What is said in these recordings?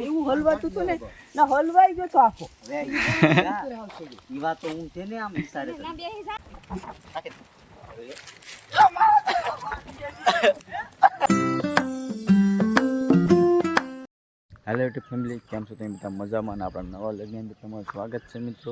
એવું હલવાતું હતું ને ના હલવાઈ ગયો તો આખો ઈ વાત તો હું છે ને આમ ઈશારે હેલો યુટ્યુબ ફેમિલી, કેમ છો તમે બધા મજામાં? અને આપણા નવા લગ્ન અંદર તમારું સ્વાગત છે મિત્રો.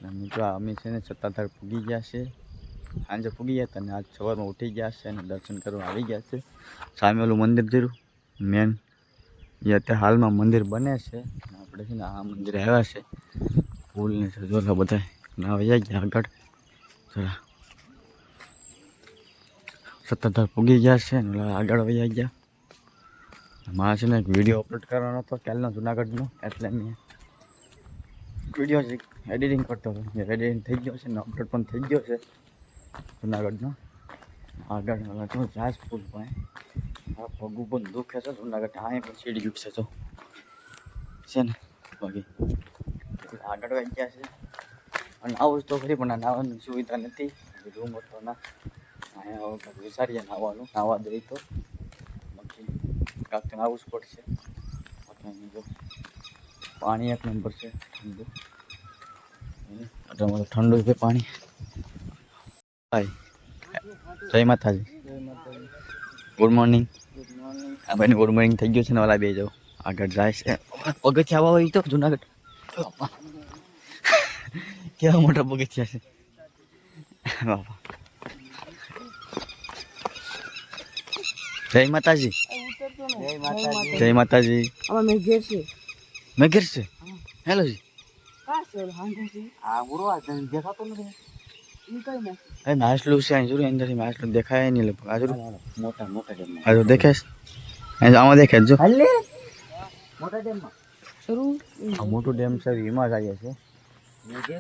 અને મિત્રો અમે છે ને સત્તાધાર પૂગી ગયા છે, સાંજે પૂગી ગયા હતા અને આજ સવારમાં ઉઠી ગયા છે અને દર્શન કરવા આવી ગયા છે. સામે ઓલું મંદિર જોયું મેન, એ અત્યારે હાલમાં મંદિર બને છે. આપણે છે ને આ મંદિર આવ્યા છે, ફૂલને સજોલા બધા ના આવી ગયા આગળ. જરા સત્તાધાર પૂગી ગયા છે અને આગળ આવી ગયા. મારે છે ને એક વિડીયો અપલોડ કરવાનો હતો કાલનો જુનાગઢનો, એટલે મેં વિડીયો એડિટિંગ કરતો હતો. એડિટિંગ થઈ ગયો છે ને અપલોડ પણ થઈ ગયો છે જુનાગઢનો. આગળ તો જાસ ફૂલ પણ આ પગું પણ દુખે છે જુનાગઢ. હા પણ સીડી દુખશે તો છે ને બાકી આગળ આવી ગયા છે. અને આવું જ તો ખરી પણ નાહવાની સુવિધા નથી, રૂમ હતો ના. અહીંયા વિચારીએ નાહવાનું, નાહવા દઈ તો બાકી કાંક આવું જ પડશે. જો પાણી એક નંબર છે, ઠંડુ ઠંડુ છે પાણી. હાય, જય માતાજી, ગુડ મોર્નિંગ. આ ભાઈને ગુડ મોર્નિંગ થઈ ગયું છે ને. ઓલા બે જાઓ આગળ જાય છે. પગથિયા આવા હોય તો જુનાગઢ કેવા મોટા પગથિયા છે બાપા. જય માતાજી, જય માતાજી. મેં ઘેર છે મેં ઘેર છે. હેલો જી. દેખાતો નથી નાસલું છે અહીં જોયું અંદર નાસલું દેખાય નહીં લગભગ. આ જોયું મોટા મોટા ડેમ આ દેખાય આમાં દેખાય જો મોટા ડેમમાં શરૂ આ મોટું ડેમ છે, એમાં જાય છે.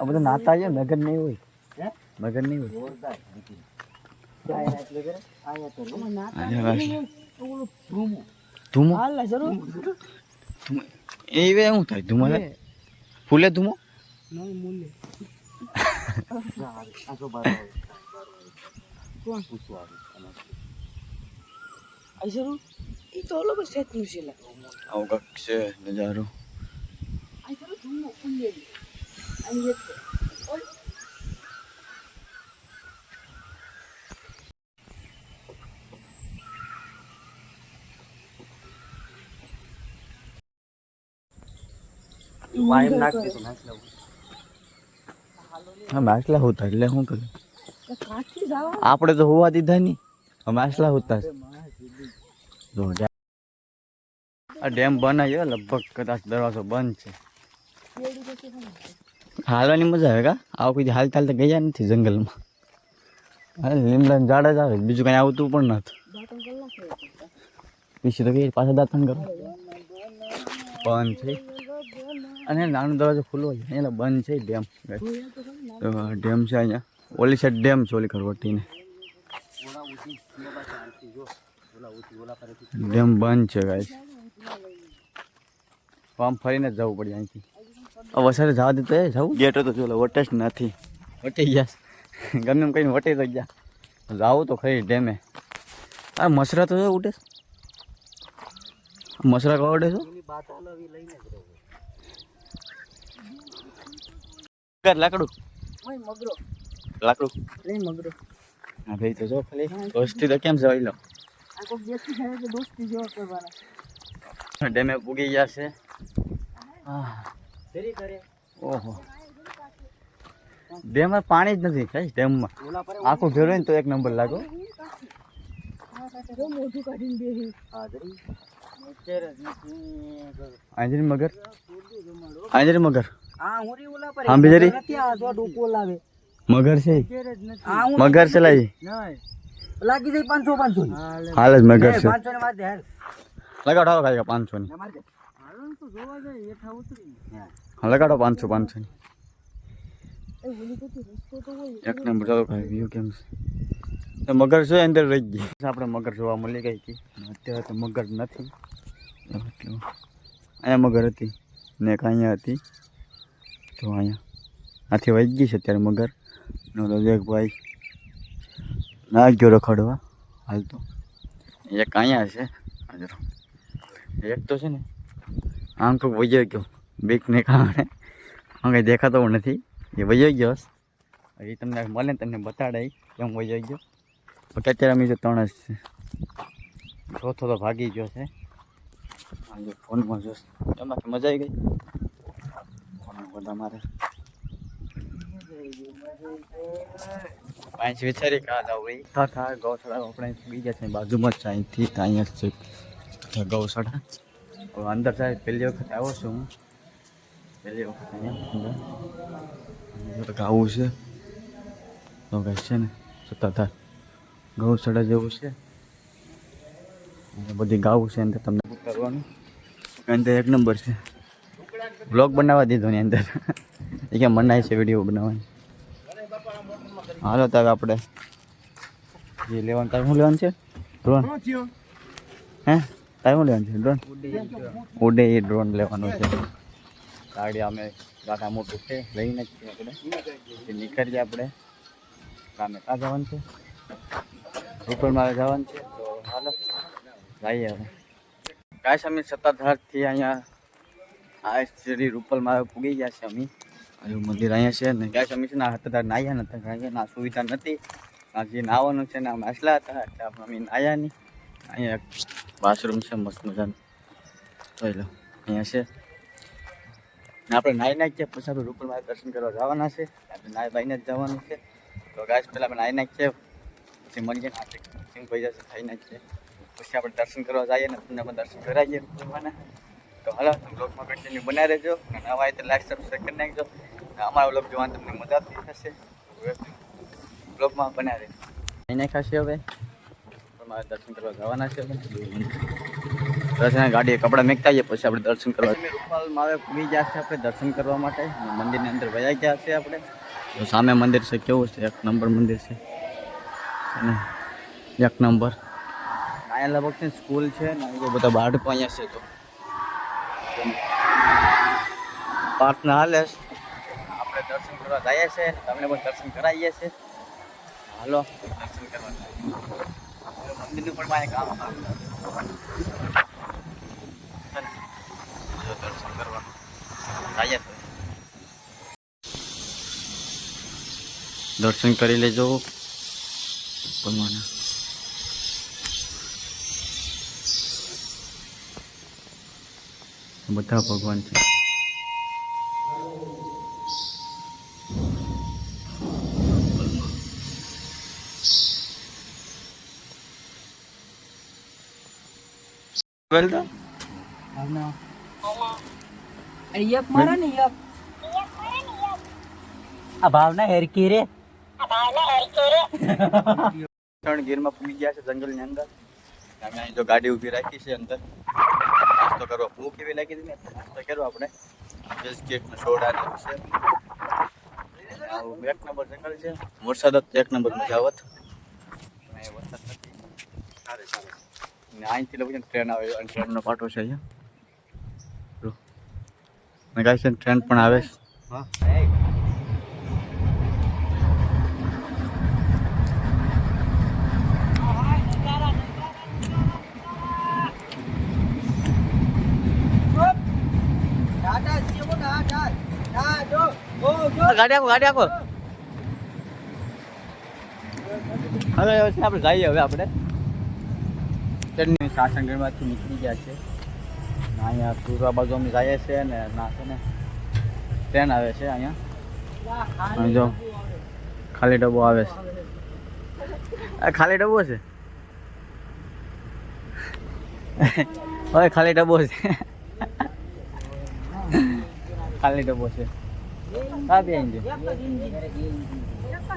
આ બધું નાતા છે, મગર નહીં હોય, મગર નહીં હોય. ધૂમો એ શું થાય? ધૂમો ફૂલે ધૂમો આવું કંઈક છે નજારો. હા માછલા હોતા એટલે શું કરે? આપણે તો હોવા દીધા નહીં, માછલા હોતા. આ ડેમ બનાવ્યો લગભગ, કદાચ દરવાજો બંધ છે. હાલવાની મજા આવે કા? આવું કોઈ હાલતા હાલતા ગયા નથી જંગલમાં. લીમડા ઝાડ જ આવે, બીજું કઈ આવતું પણ નથી. પીછી તો કઈ પાછા દાંતણ કરો બંધ છે. અને નાનો દરવાજો ખુલ્લો છે એટલે બંધ છે ડેમ. ડેમ છે અહીંયા, ઓલી સાઈડ ડેમ છે, ઓલી ખરવટીને ડેમ બંધ છે ગાઈસ. આમ ફરીને જ જવું પડે અહીંથી. વસારે જવા દે તો જવું. ગેટ તો ચોલો વટે જ નથી, વટી ગયા ગમે એમ કહીને વટી તો ગયા. જાવું તો ખરી ડેમે. આ મસરા તો ઉડે, મસરા કવડે છો લાકડું લાકડું મગરો. હા ભાઈ તો જો ખાલી દોસ્તી તો કેમ જવાય લો. ડેમે પૂગી ગયા છે. ઓહો, ડેમમાં પાણી જ નથી કઈ. ડેમમાં આખું ઘેર હોય ને તો એક નંબર લાગો. આંજરી મગર, આંજરી મગર હા બિચારી મગર છે, મગર છે લાઈ લાગી જાય 500 હાલ જ મગર છે. લગાડો ખાઈ 500 ની લગાડો 500 ની એક નંબર. ચાલો ખાઈ વ્યૂ કેમ છે? મગર છે અંદર રહી ગઈ. આપણે મગર જોવા મળી ગઈ હતી, અત્યારે તો મગર નથી. અહીંયા મગર હતી ને એક અહીંયા હતી, તો અહીંયા આથી વહી ગઈ છે અત્યારે મગર. એક ભાઈ ના ગયો રખડવા હાલ તો. એક અહીંયા છે, એક તો છે ને આમ તો વયો ગયો બીકને કારણે આમ કંઈ દેખાતો નથી એ વયો ગયો એ તમને મળે ને તમને બતાડે કેમ વયો ગયો પણ અત્યારે અમે જો 3 જ છે ચોથો તો ભાગી ગયો છે જો ફોનમાં જો એમાં મજા આવી ગઈ બધા મારે પાંચ વિચારી કા જાવ ભાઈ થા ગૌશાળા આપણે બીજા છે બાજુમાં જ છે અહીંથી અહીંયા જ છે ગૌશાળા અંદર સાહેબ પહેલી વખત આવ્યો છું હું પહેલી વખત અહીંયા આવું છે તો કંઈ છે ને સત્તાધાર ગૌશાળા જેવું છે બધી ગાવું છે અંદર તમને કરવાનું અંદર એક નંબર છે બ્લોગ બનાવવા દીધો ની અંદર એ કે મનાય છે વિડીયો બનાવવાની હાલો તારે આપણે જે લેવાનું તારે શું લેવાનું છે ડ્રોન હે તારે શું લેવાનું છે ડ્રોન ઉડે એ ડ્રોન લેવાનું છે ગાડી અમે ગાડા મોટું છે લઈને જ છીએ આપણે નીકળીએ આપણે કામે ક્યાં જવાનું છે રૂપલમાં જવાનું છે તો હાલો જઈએ હવે કાંઈ અમે સત્તાધારથી અહીંયા આ શ્રી રૂપલમાં પૂગી ગયા છે અમે હજુ મંદિર અહીંયા છે ને કાંઈ અમે છે ને સત્તાધાર નાહ્યા નતા કારણ કે ના સુવિધા નથી જે નાહવાનું છે ને આમ આસલા હતા એટલે અમે નાહ્યા નહીં અહીંયા બાથરૂમ છે મસ્ત મજાનું જોઈ લો અહીંયા છે ને આપણે નાહી નાખીએ પછી આપણે રૂપલમાં દર્શન કરવા જવાના છે આપણે નાહી બાઈને જ જવાનું છે તો ગાય પહેલાં આપણે નાહી નાખીએ પછી મળીએ ને આપણે સિંગ ભાઈ જશે ખાઈ નાખીએ પછી આપણે દર્શન કરવા જઈએ ને તમને આપણે દર્શન કરાવીએ રૂપલમાંના તો હાલો બ્લોગમાં કન્ટિન્યુ બનાવી રહેજો અને નવા હોય તો લાઈક સબસ્ક્રાઈબ કરી નાખજો અમારા બ્લોગ જોવાની તમને મજા આવતી થશે બ્લોગમાં બનાવી રહેજો અહીં નાખાશે હવે મારે દર્શન કરવા જવાના છે દર્શન ગાડીએ કપડાં મેકતા આવીએ પછી આપણે દર્શન કરવા રૂપાલમાં હવે પૂરી ગયા છે આપણે દર્શન કરવા માટે મંદિરની અંદર વયા ગયા છે આપણે તો સામે મંદિર છે કેવું છે 1 નંબર મંદિર છે અને 1 નંબર અહીંયા લગભગ છે સ્કૂલ છે ને એ બધા બાળકો અહીંયા છે તો પ્રાર્થના હાલે આપણે દર્શન કરવા જઈએ છીએ તમને પણ દર્શન કરાવીએ છીએ હાલો દર્શન કરવા મંદિરનું પણ મારે કામ દર્શન કરવાનું જઈએ દર્શન કરી લેજો ભગવાન બધા ભગવાન છે બોલતો એક મારા ને એક આ ભાવના હેરકી રે ગીરમાં પૂરી ગયા છે જંગલની અંદર અમે અહીં જો ગાડી ઊભી રાખી છે અંદર નાસ્તો કરવા ભૂખ એવી લાગી હતી ને નાસ્તો કર્યો આપણે બિસ્કિટ સોડા ને છે 1 નંબર જંગલ છે વરસાદ 1 નંબર મજા આવત વરસાદ નથી સારું સારું ને અહીંથી લગભગ ટ્રેન આવે અને ટ્રેનનો પાટો છે અહીંયા ગાઈસ ટ્રેન પણ આવે હા ગાડી આખો હવે આપણે જઈએ હવે આપણે શાસનગઢમાંથી નીકળી ગયા છે અહીંયા પૂર્વા બાજુ અમે જઈએ છીએ ને ના છે ને ટ્રેન આવે છે અહીંયા જો ખાલી ડબ્બો આવે છે ખાલી ડબ્બો છે હવે ખાલી ડબ્બો છે ખાલી ડબ્બો છે હા 2 એન્જિન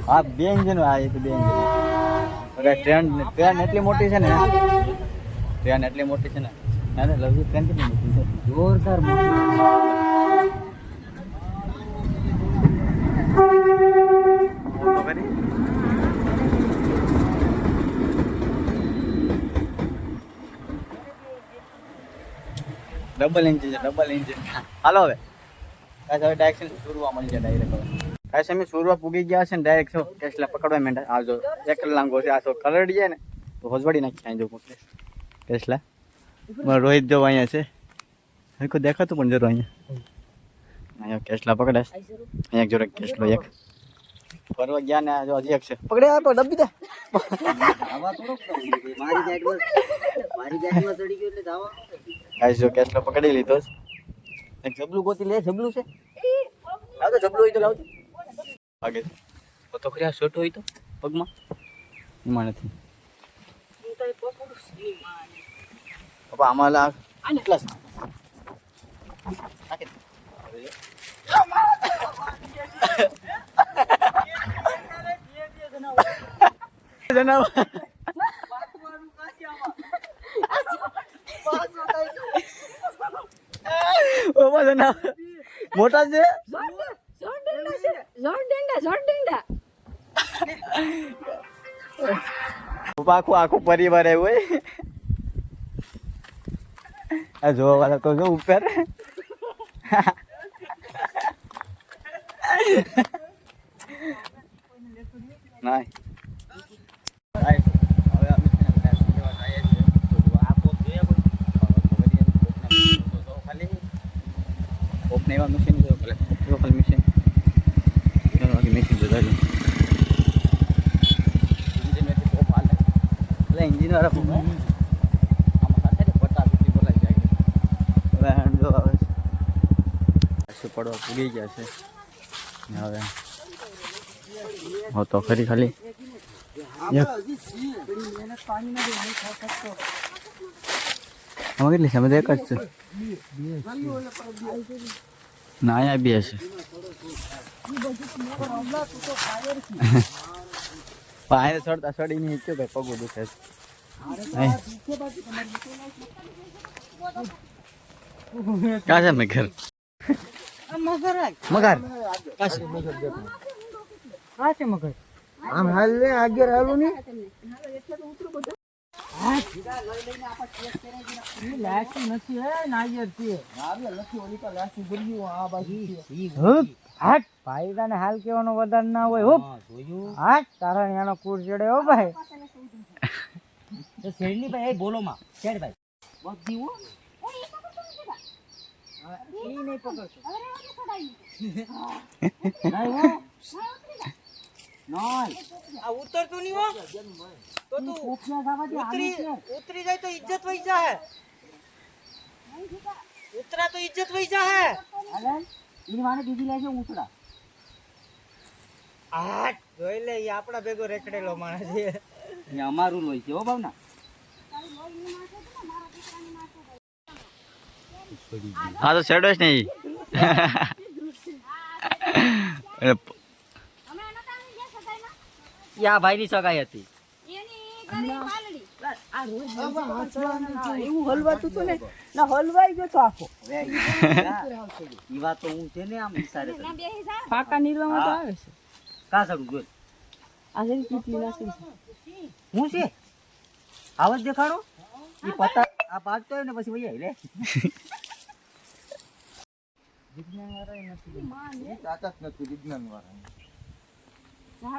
હા 2 એન્જિન આ એક 2 એન્જિન ટ્રેન એટલી મોટી છે ને ટ્રેન એટલી મોટી છે ને ના લવજી ટ્રેન કેટલી મોટી છે જોરદાર મોટી ડબલ એન્જિન છે ડબલ એન્જિન હાલો હવે કાંઈ હવે ડાયરેક્ટ સુરવા મળી જાય ડાયરેક્ટ કાંઈ અમે સુરવા પૂગી ગયા છે ને ડાયરેક્ટ શું ટેસ્લા પકડવા માંડ્યા આ જો એક લાંગો છે આ તો કરડી જાય ને તો હોજવાડી નાખી અહીં જો ટેસ્લા મારો રોહિત જો અહીંયા છે કોઈ દેખાતું પણ જરૂર અહીંયા કેસલા પકડે અહીંયા એક જોડે કેસલો એક ફરવા ગયા ને જો હજી એક છે પકડે આ ડબ્બી દે ગાઈસ જો કેસલો પકડી લીધો છે. એક જબલું ગોતી લે જબલું છે લાવ તો જબલું હોય તો લાવજો આગે તો ખરી આ શોટ હોય તો પગમાં એમાં નથી પપ્પા આમાં લા આને ક્લાસ મોટા છે આખું પરિવાર આવ્યું હોય આ જોવા વાળા તો જો ઉપર ના એવા મશીન ખાલી મશીન મશીન બધા इंजिन वाला फोन है आम સાથે ને 50 સુધી બોલાઈ જાય હવે જો આવે છે પડવા પૂગી ગયા છે હવે હો તો ખરી ખાલી આમાં કેટલી છે બધા એક જ છે ના અહીંયા બે છે પાણી ચડતા ચડી નહીં કે ભાઈ પગું દુખે છે ક્યાં છે મગર મગર હા છે મગર આમ હાલ ને આગળ હાલું ને લાસી નથી હે નાયર છે હાટ ભાઈ તને હાલ કેવાનો વધાર ના હોય હો હાટ તારા એનો કુર ચડે હો ભાઈ તો શેરની ભાઈ બોલો માં શેર ભાઈ બધી હો ઈ નહીં પકડતો નહીં હો નહીં આ ઉતરતો નહીં હો તો તું ઉતરી જાય તો ઇજ્જત વઈ જાહે ઉતરા તો ઇજ્જત વઈ જાહે અલે ઈ માને બીજી લેજો ઉતરા આ જોઈ લે ઈ આપડા ભેગો રેકડેલો માણસ છે ઈ અમારું લોહી છે હો ભાવના હા તો શેડો જ નહીં યા ભાઈ ની સગાઈ હતી એવું હલવાતું તો ને ના હલવાઈ ગયો તો આખો ઈ વાત તો હું છે ને આમ વિચારે પાકા નીરવામાં તો આવે છે કા સડું જોઈ આ જેની કેટલી નાસી છે હું છે આવાજ દેખાડો ઈ પતા આ પાકતો હોય ને પછી વઈ આવી લે વિજ્ઞાન વાળા નથી તાકાત નથી વિજ્ઞાન વાળા